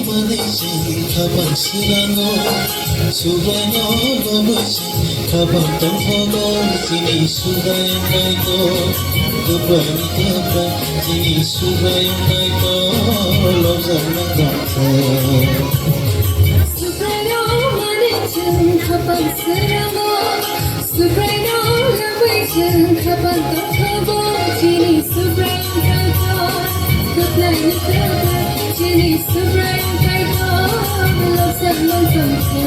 Malaysian Kaban Sirano Subano Babusin Kaban Tampogo Sini Subayan Naito Gubani Kaba Sini Subayan Naito Lobzan Nagante Subayo Malaysian Kaban Sirano Subayo Malaysian Kaban Tampogo Sini Subayan Naito Gubani Kaba Sini Subayan Naito Lobzan Nagante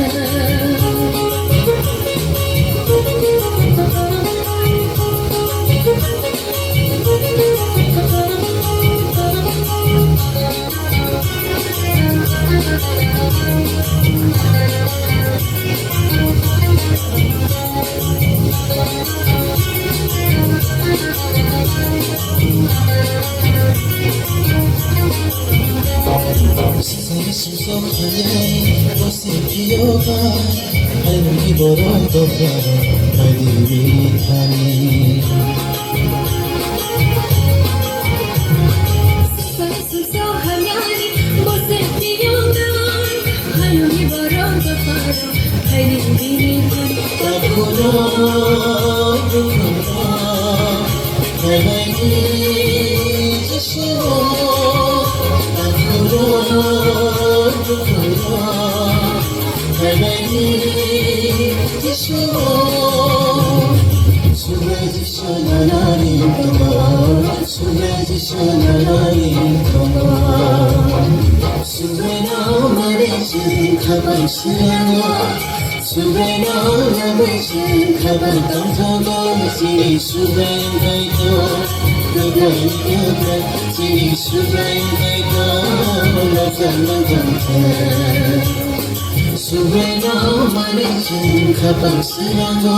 Susohane Osipioga Ayugi Borodo Garo Kadiri Thani Susohane Osipioga Ayugi Borodo Garo Kadiri Thani Takuro Dukuro Kadiri Jishiro Takuro Subeno Malaysian Kaban Sirano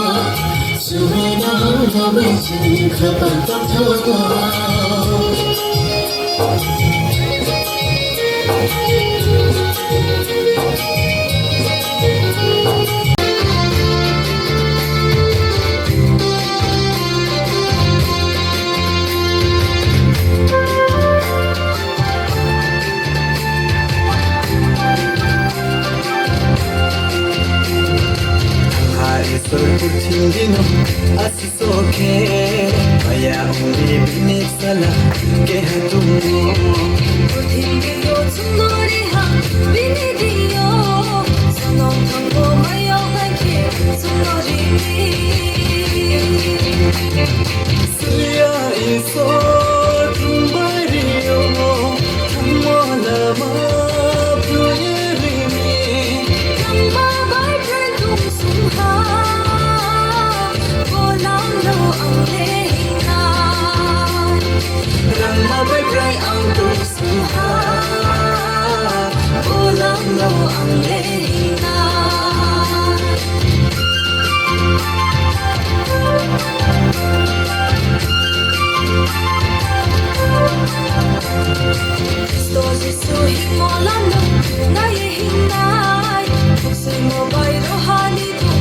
Subeno Malaysian Kaban Tampogo Sorputindino asisoke Maya uri binisala Kehatumo Putindino tunoriha binidio Sonong tango mayo naike tunori Suya iso tumbario Tamalama Puyerimi Tamba bai prendum sumha Rama Bagray ang Dusuha Ulam lo ang lehina Stoji suhi molano Naye hinay Buksoy mo bay rohani tu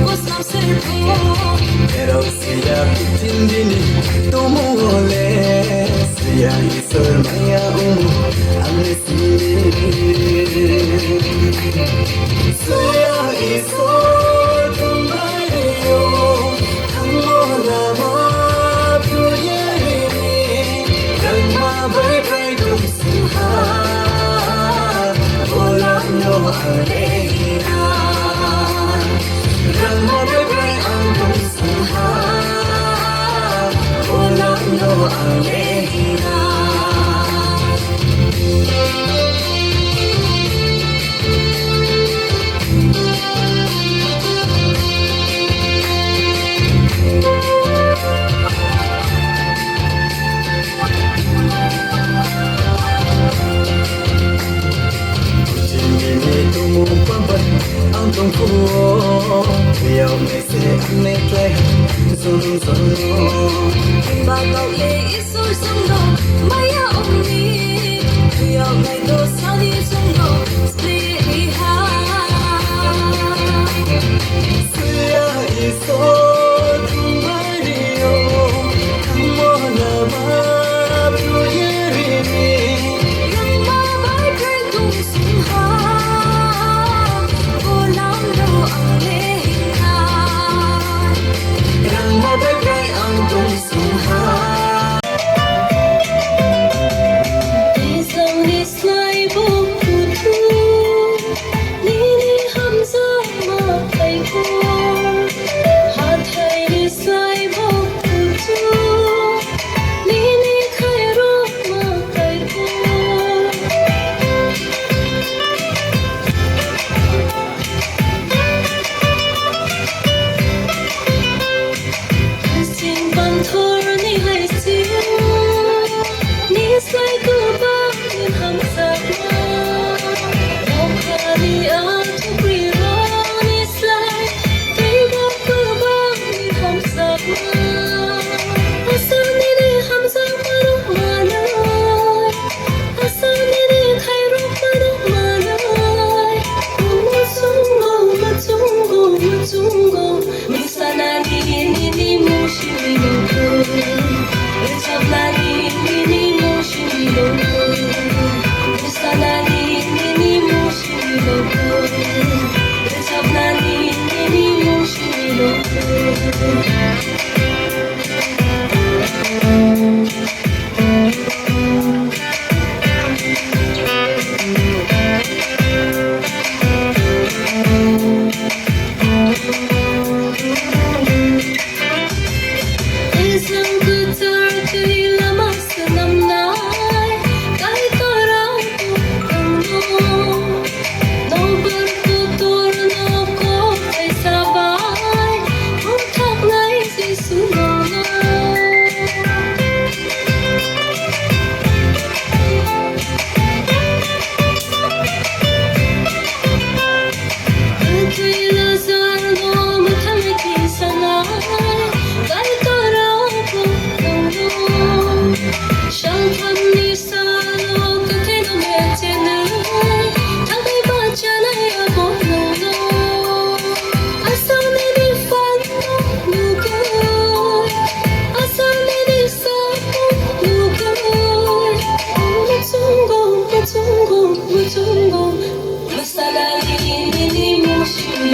Usnam serpo Pero siya pitindini tumule Siya isor maya ang Siya isor tumbayo Ang molama puyerimi Rama Bagray Dusuha Ulang no ang lehina Rama Bagray ang Dusuha Ulang no ang lehina Ang tungkol Biyaw may siyak may try Sunod-sunod Bagaw le isur sungno Maya omni Biyaw may dosani sungno Spriha Siya iso tumbario Ang molama puyerimi Yang mabay prendum sungha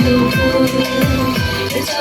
It's